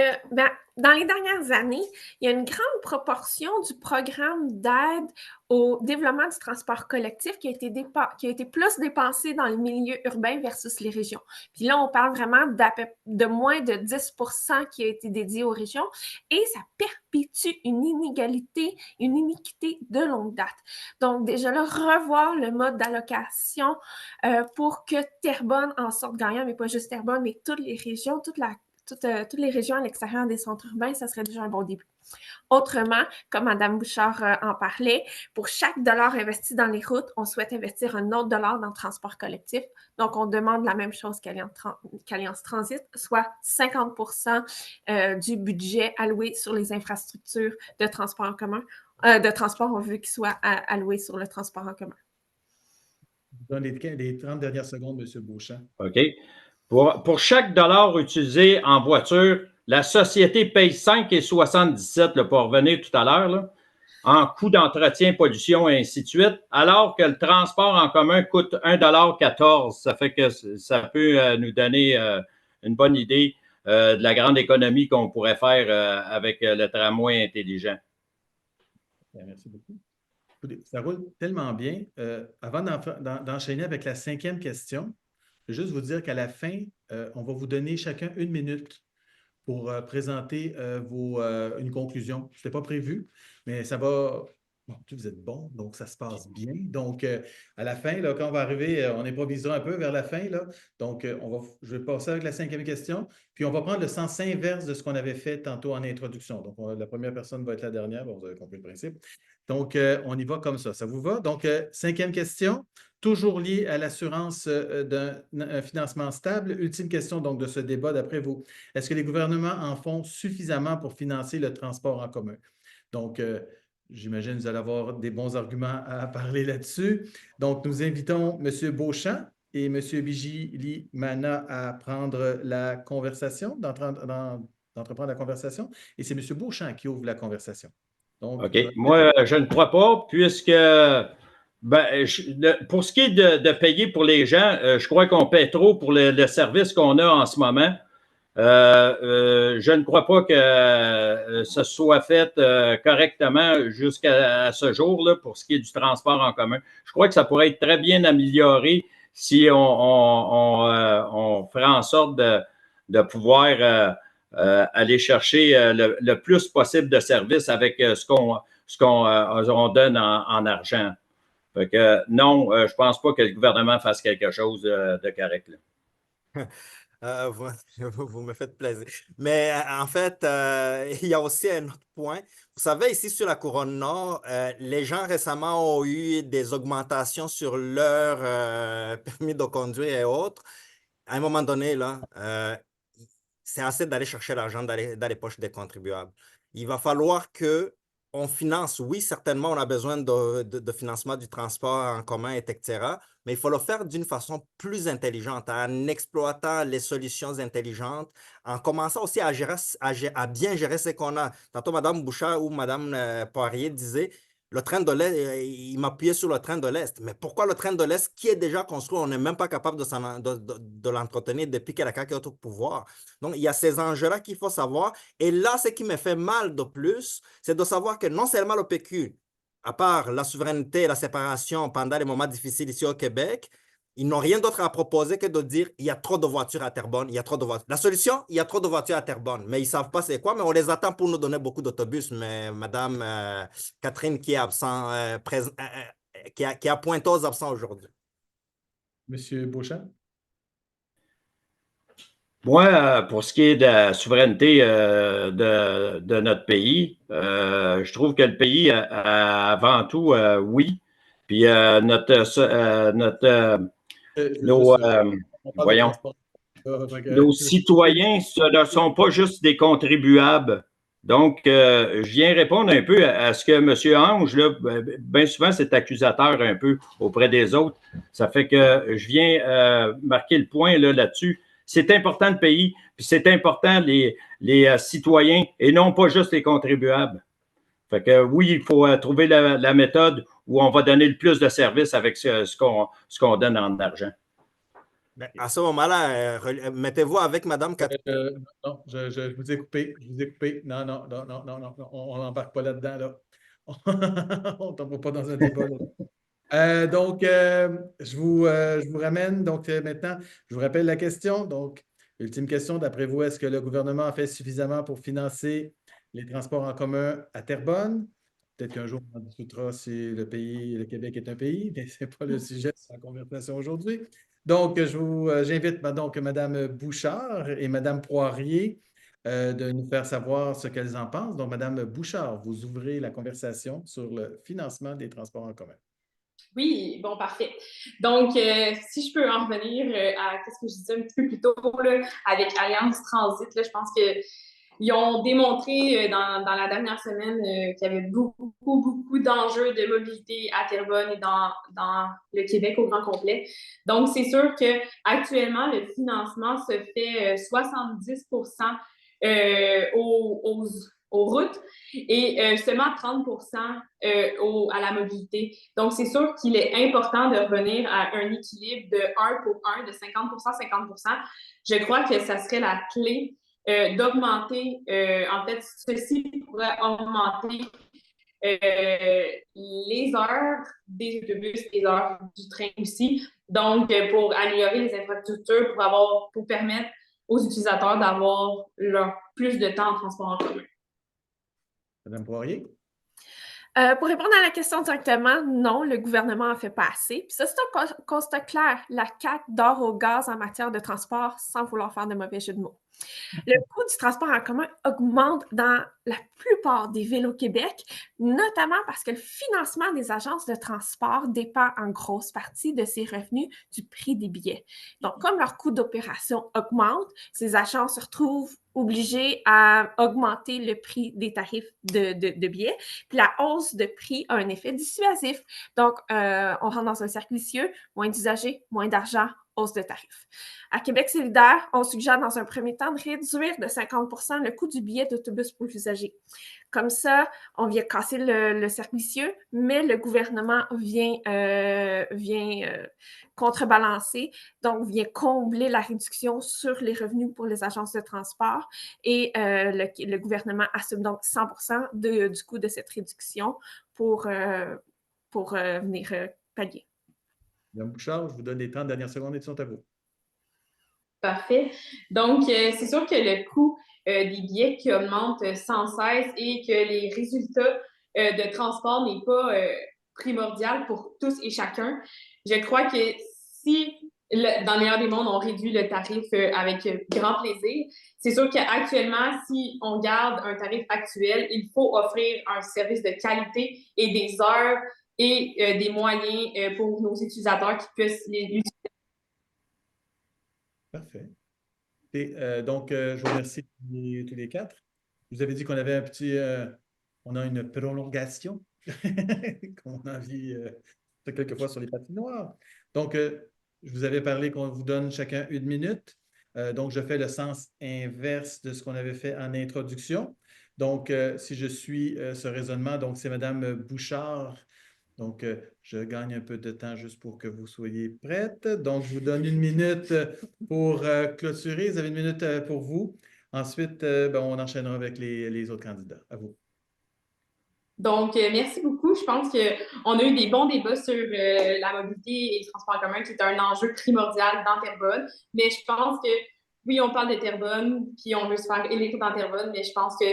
dans les dernières années, il y a une grande proportion du programme d'aide au développement du transport collectif qui a été plus dépensé dans le milieu urbain versus les régions. Puis là, on parle vraiment de moins de 10% qui a été dédié aux régions et ça perpétue une iniquité de longue date. Donc, déjà là, revoir le mode d'allocation pour que Terrebonne en sorte gagnant, mais pas juste Terrebonne, mais toutes les régions, toutes les régions à l'extérieur des centres urbains, ça serait déjà un bon début. Autrement, comme Mme Bouchard en parlait, pour chaque dollar investi dans les routes, on souhaite investir un autre dollar dans le transport collectif. Donc, on demande la même chose qu'Alliance Transit, soit 50% du budget alloué sur les infrastructures de transport en commun. De transport, on veut qu'il soit alloué sur le transport en commun. Dans les 30 dernières secondes, M. Beauchamp. OK. Pour chaque dollar utilisé en voiture, la société paye 5,77 $ pour revenir tout à l'heure, en coût d'entretien, pollution et ainsi de suite, alors que le transport en commun coûte 1,14 $. Ça fait que ça peut nous donner une bonne idée de la grande économie qu'on pourrait faire avec le tramway intelligent. Merci beaucoup. Ça roule tellement bien. Avant d'enchaîner avec la 5e question, je veux juste vous dire qu'à la fin, on va vous donner chacun 1 minute pour présenter une conclusion. Ce n'était pas prévu, mais ça va. Bon, vous êtes bons, donc ça se passe bien. Donc, à la fin, là, quand on va arriver, on improvisera un peu vers la fin. Là. Donc, je vais passer avec la 5e question, puis on va prendre le sens inverse de ce qu'on avait fait tantôt en introduction. Donc, la première personne va être la dernière. Bon, vous avez compris le principe. Donc, on y va comme ça. Ça vous va? Donc, 5e question, toujours liée à l'assurance d'un financement stable. Ultime question donc de ce débat, d'après vous. Est-ce que les gouvernements en font suffisamment pour financer le transport en commun? Donc, j'imagine que vous allez avoir des bons arguments à parler là-dessus. Donc, nous invitons M. Beauchamp et M. Bigilimana à prendre la conversation, d'entreprendre la conversation. Et c'est M. Beauchamp qui ouvre la conversation. Donc, OK. Moi, je ne crois pas, puisque pour ce qui est de payer pour les gens, je crois qu'on paie trop pour le service qu'on a en ce moment. Je ne crois pas que ce soit fait correctement jusqu'à ce jour-là pour ce qui est du transport en commun. Je crois que ça pourrait être très bien amélioré si on ferait en sorte de pouvoir aller chercher le plus possible de services avec ce qu'on donne en argent. Fait que non, je pense pas que le gouvernement fasse quelque chose de correct, là. Vous, vous me faites plaisir. Mais en fait, il y a aussi un autre point. Vous savez, ici sur la Couronne Nord, les gens récemment ont eu des augmentations sur leur permis de conduire et autres. À un moment donné, là, c'est assez d'aller chercher l'argent dans les poches des contribuables. Il va falloir que on finance, oui, certainement, on a besoin de financement du transport en commun, etc., mais il faut le faire d'une façon plus intelligente, en exploitant les solutions intelligentes, en commençant aussi à bien gérer ce qu'on a. Tantôt, Mme Bouchard ou Mme Poirier disaient, le train de l'Est, il m'appuyait sur le train de l'Est. Mais pourquoi le train de l'Est qui est déjà construit, on n'est même pas capable de l'entretenir depuis que la CAQ est au pouvoir? Donc, il y a ces enjeux-là qu'il faut savoir. Et là, ce qui me fait mal de plus, c'est de savoir que non seulement le PQ, à part la souveraineté et la séparation pendant les moments difficiles ici au Québec, ils n'ont rien d'autre à proposer que de dire il y a trop de voitures à Terrebonne, il y a trop de voitures. La solution, il y a trop de voitures à Terrebonne, mais ils ne savent pas c'est quoi, mais on les attend pour nous donner beaucoup d'autobus. Mais Madame Catherine qui est absent, qui a pointé aux absents aujourd'hui. Monsieur Beauchamp? Moi, pour ce qui est de la souveraineté de notre pays, je trouve que le pays, avant tout, oui. Puis nos, voyons, nos citoyens, ce ne sont pas juste des contribuables. Donc, je viens répondre un peu à ce que M. Ange, là, bien souvent, c'est accusateur un peu auprès des autres. Ça fait que je viens marquer le point là-dessus. C'est important le pays, puis c'est important les citoyens et non pas juste les contribuables. Fait que oui, il faut trouver la méthode où on va donner le plus de services avec ce qu'on donne en argent. Mais à ce moment-là, mettez-vous avec Mme Catherine. Non, je vous ai coupé. Je vous ai coupé. Non, on n'embarque pas là-dedans. Là. On ne tombe pas dans un débat. Donc, je vous ramène. Donc, maintenant, je vous rappelle la question. Donc, ultime question, d'après vous, est-ce que le gouvernement a fait suffisamment pour financer les transports en commun à Terrebonne? Peut-être qu'un jour, on en discutera si le Québec est un pays, mais ce n'est pas le sujet de la conversation aujourd'hui. Donc, j'invite donc Mme Bouchard et Mme Poirier de nous faire savoir ce qu'elles en pensent. Donc, Mme Bouchard, vous ouvrez la conversation sur le financement des transports en commun. Oui, bon, parfait. Donc, si je peux en revenir à ce que je disais un petit peu plus tôt là, avec Alliance Transit, là, je pense qu'ils ont démontré dans la dernière semaine qu'il y avait beaucoup d'enjeux de mobilité à Terrebonne et dans le Québec au grand complet. Donc, c'est sûr qu'actuellement, le financement se fait 70% aux routes et seulement 30% à la mobilité. Donc, c'est sûr qu'il est important de revenir à un équilibre de 1 pour 1, de 50%. Je crois que ça serait la clé d'augmenter, en fait, ceci pourrait augmenter les heures des autobus, les heures du train aussi. Donc, pour améliorer les infrastructures, pour permettre aux utilisateurs d'avoir plus de temps en transport en commun. Mme Poirier? Pour répondre à la question directement, non, le gouvernement n'en fait pas assez. Puis ça, c'est un constat clair. La CAQ dort au gaz en matière de transport sans vouloir faire de mauvais jeu de mots. Le coût du transport en commun augmente dans la plupart des villes au Québec, notamment parce que le financement des agences de transport dépend en grosse partie de ces revenus du prix des billets. Donc, comme leur coût d'opération augmente, ces agences se retrouvent obligées à augmenter le prix des tarifs de billets. Puis la hausse de prix a un effet dissuasif. Donc, on rentre dans un cercle vicieux, moins d'usagers, moins d'argent, hausse de tarifs. À Québec solidaire, on suggère dans un premier temps de réduire de 50% le coût du billet d'autobus pour l'usager. Comme ça, on vient casser le cercle vicieux, mais le gouvernement vient contrebalancer, donc vient combler la réduction sur les revenus pour les agences de transport et le gouvernement assume donc 100% du coût de cette réduction pour venir pallier. Mme Bouchard, je vous donne les 30 dernières secondes et ils sont à vous. Parfait. Donc, c'est sûr que le coût des billets qui augmentent sans cesse et que les résultats de transport n'est pas primordial pour tous et chacun. Je crois que si, dans le meilleur des mondes, on réduit le tarif avec grand plaisir, c'est sûr qu'actuellement, si on garde un tarif actuel, il faut offrir un service de qualité et des heures et des moyens pour nos utilisateurs qui puissent l'utiliser. Parfait. Et, donc, je vous remercie tous les quatre. Je vous avais dit qu'on avait on a une prolongation qu'on a vu quelquefois sur les patinoires. Donc, je vous avais parlé qu'on vous donne chacun 1 minute. Donc, je fais le sens inverse de ce qu'on avait fait en introduction. Donc, si je suis ce raisonnement, donc c'est Madame Bouchard. Donc, je gagne un peu de temps juste pour que vous soyez prête. Donc, je vous donne 1 minute pour clôturer. Vous avez 1 minute pour vous. Ensuite, on enchaînera avec les autres candidats. À vous. Donc, merci beaucoup. Je pense qu'on a eu des bons débats sur la mobilité et le transport en commun, qui est un enjeu primordial dans Terrebonne. Mais je pense que, oui, on parle de Terrebonne, puis on veut se faire élire dans Terrebonne, mais je pense que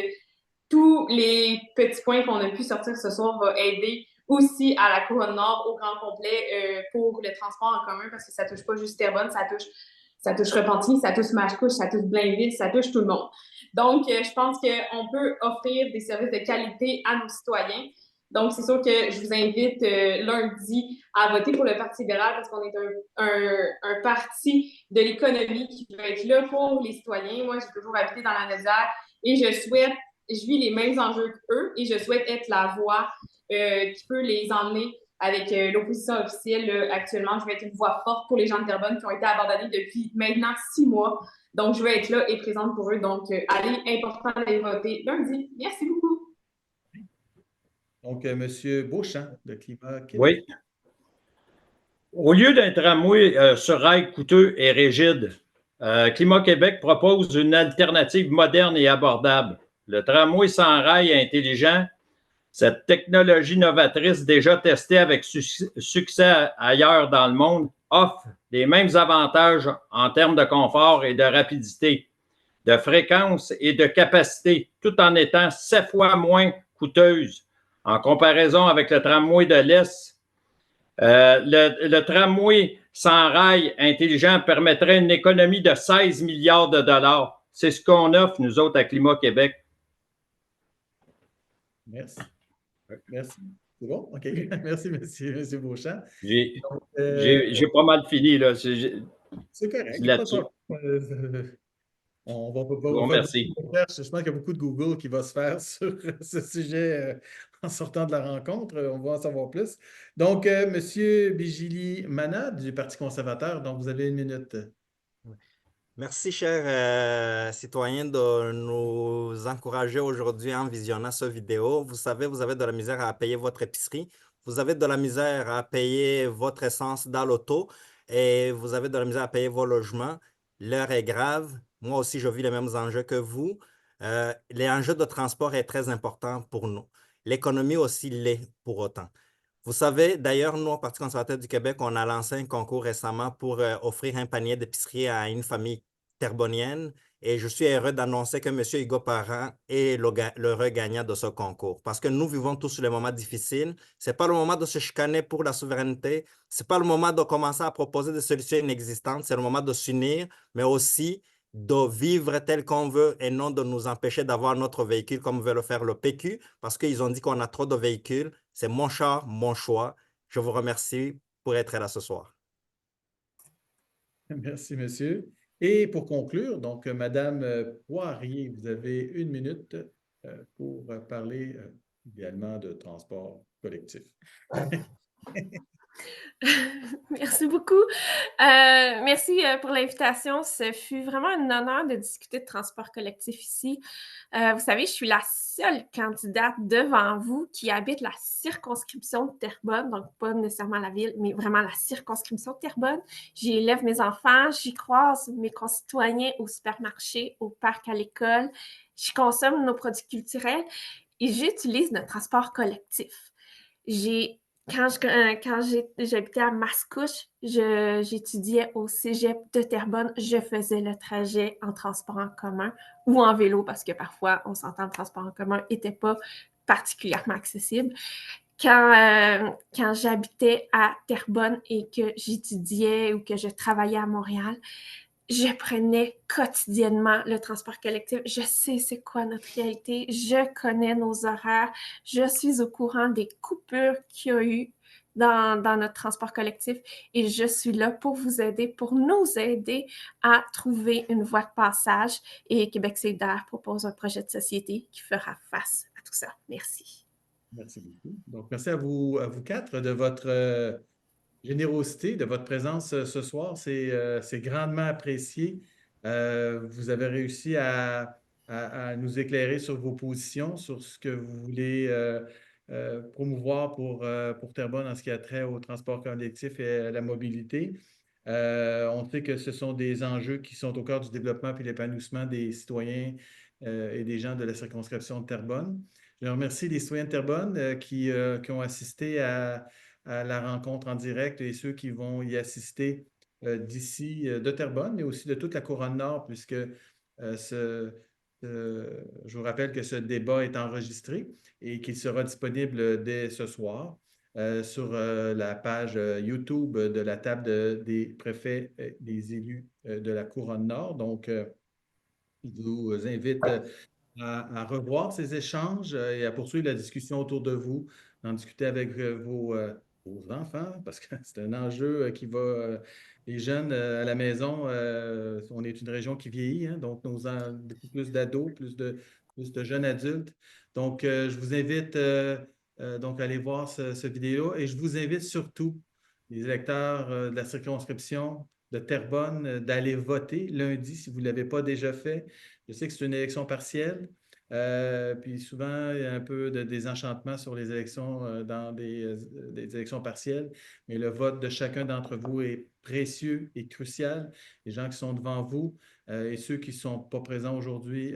tous les petits points qu'on a pu sortir ce soir vont aider aussi à la Couronne Nord au grand complet pour le transport en commun, parce que ça touche pas juste Terrebonne, ça touche Repentigny, ça touche Mascouche, ça touche Blainville, ça touche tout le monde. Donc, je pense qu'on peut offrir des services de qualité à nos citoyens. Donc, c'est sûr que je vous invite lundi à voter pour le Parti libéral parce qu'on est un parti de l'économie qui veut être là pour les citoyens. Moi, j'ai toujours habité dans la Naudière et je vis les mêmes enjeux qu'eux et je souhaite être la voix qui peut les emmener avec l'opposition officielle actuellement. Je vais être une voix forte pour les gens de Terrebonne qui ont été abandonnés depuis maintenant 6 mois. Donc, je vais être là et présente pour eux. Donc, allez, important d'aller voter lundi. Merci beaucoup. Donc, M. Beauchamp, de Climat Québec. Oui. Au lieu d'un tramway sur rail coûteux et rigide, Climat Québec propose une alternative moderne et abordable. Le tramway sans rail intelligent, cette technologie novatrice déjà testée avec succès ailleurs dans le monde, offre les mêmes avantages en termes de confort et de rapidité, de fréquence et de capacité, tout en étant 7 fois moins coûteuse. En comparaison avec le tramway de l'Est, le tramway sans rail intelligent permettrait une économie de 16 milliards de dollars. C'est ce qu'on offre, nous autres, à Climat Québec. Merci. Merci. C'est bon? OK. Merci, monsieur Beauchamp. J'ai pas mal fini, là. C'est correct. Là-dessus. On va bon, merci. Je pense qu'il y a beaucoup de Google qui va se faire sur ce sujet en sortant de la rencontre. On va en savoir plus. Donc, monsieur Bijili Mana du Parti conservateur, donc vous avez 1 minute. Merci, chers citoyens, de nous encourager aujourd'hui en visionnant cette vidéo. Vous savez, vous avez de la misère à payer votre épicerie, vous avez de la misère à payer votre essence dans l'auto et vous avez de la misère à payer vos logements. L'heure est grave. Moi aussi, je vis les mêmes enjeux que vous. Les enjeux de transport est très important pour nous. L'économie aussi l'est pour autant. Vous savez, d'ailleurs, nous, au Parti conservateur du Québec, on a lancé un concours récemment pour offrir un panier d'épicerie à une famille terrebonnienne et je suis heureux d'annoncer que M. Hugo Parent est le gagnant de ce concours parce que nous vivons tous les moments difficiles. Ce n'est pas le moment de se chicaner pour la souveraineté, ce n'est pas le moment de commencer à proposer des solutions inexistantes, c'est le moment de s'unir, mais aussi de vivre tel qu'on veut et non de nous empêcher d'avoir notre véhicule comme veut le faire le PQ parce qu'ils ont dit qu'on a trop de véhicules. C'est mon char, mon choix. Je vous remercie pour être là ce soir. Merci, monsieur. Et pour conclure, donc, Madame Poirier, vous avez 1 minute pour parler idéalement de transport collectif. Merci beaucoup. Merci pour l'invitation. Ce fut vraiment un honneur de discuter de transport collectif ici. Vous savez, je suis la seule candidate devant vous qui habite la circonscription de Terrebonne, donc pas nécessairement la ville, mais vraiment la circonscription de Terrebonne. J'y élève mes enfants, j'y croise mes concitoyens au supermarché, au parc, à l'école. J'y consomme nos produits culturels et j'utilise notre transport collectif. J'ai Quand j'habitais à Mascouche, j'étudiais au cégep de Terrebonne. Je faisais le trajet en transport en commun ou en vélo parce que parfois, on s'entend, le transport en commun n'était pas particulièrement accessible. Quand j'habitais à Terrebonne et que j'étudiais ou que je travaillais à Montréal, je prenais quotidiennement le transport collectif. Je sais c'est quoi notre réalité. Je connais nos horaires. Je suis au courant des coupures qu'il y a eu dans notre transport collectif et je suis là pour vous aider, pour nous aider à trouver une voie de passage. Et Québec solidaire propose un projet de société qui fera face à tout ça. Merci. Merci beaucoup. Donc, merci à vous quatre de votre générosité, de votre présence ce soir. C'est grandement apprécié. Vous avez réussi à nous éclairer sur vos positions, sur ce que vous voulez promouvoir pour Terrebonne en ce qui a trait au transport collectif et à la mobilité. On sait que ce sont des enjeux qui sont au cœur du développement et l'épanouissement des citoyens et des gens de la circonscription de Terrebonne. Je remercie les citoyens de Terrebonne qui ont assisté à la rencontre en direct et ceux qui vont y assister d'ici de Terrebonne, mais aussi de toute la Couronne Nord, puisque je vous rappelle que ce débat est enregistré et qu'il sera disponible dès ce soir sur la page YouTube de la table des préfets et des élus de la Couronne Nord. Donc, je vous invite à revoir ces échanges et à poursuivre la discussion autour de vous, d'en discuter avec vos enfants, parce que c'est un enjeu qui va. Les jeunes à la maison, on est une région qui vieillit, hein, donc beaucoup plus d'ados, plus de jeunes adultes. Donc, je vous invite donc à aller voir ce vidéo et je vous invite surtout, les électeurs de la circonscription de Terrebonne, d'aller voter lundi si vous ne l'avez pas déjà fait. Je sais que c'est une élection partielle, puis souvent, il y a un peu de désenchantement sur les élections dans des élections partielles, mais le vote de chacun d'entre vous est précieux et crucial. Les gens qui sont devant vous et ceux qui ne sont pas présents aujourd'hui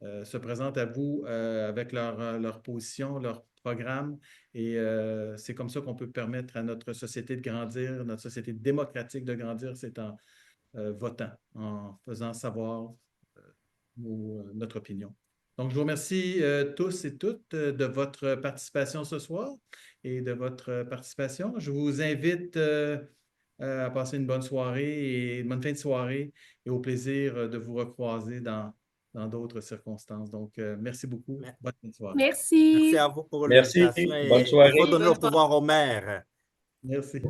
se présentent à vous avec leur position, leur programme, et c'est comme ça qu'on peut permettre à notre société de grandir, notre société démocratique de grandir, c'est en votant, en faisant savoir notre opinion. Donc, je vous remercie tous et toutes de votre participation ce soir et de votre participation. Je vous invite à passer une bonne soirée et une bonne fin de soirée et au plaisir de vous recroiser dans d'autres circonstances. Donc, merci beaucoup. Bonne fin de soirée. Merci. Merci à vous pour Merci. l'invitation Bonne et soirée. redonner le pouvoir au maire. Merci.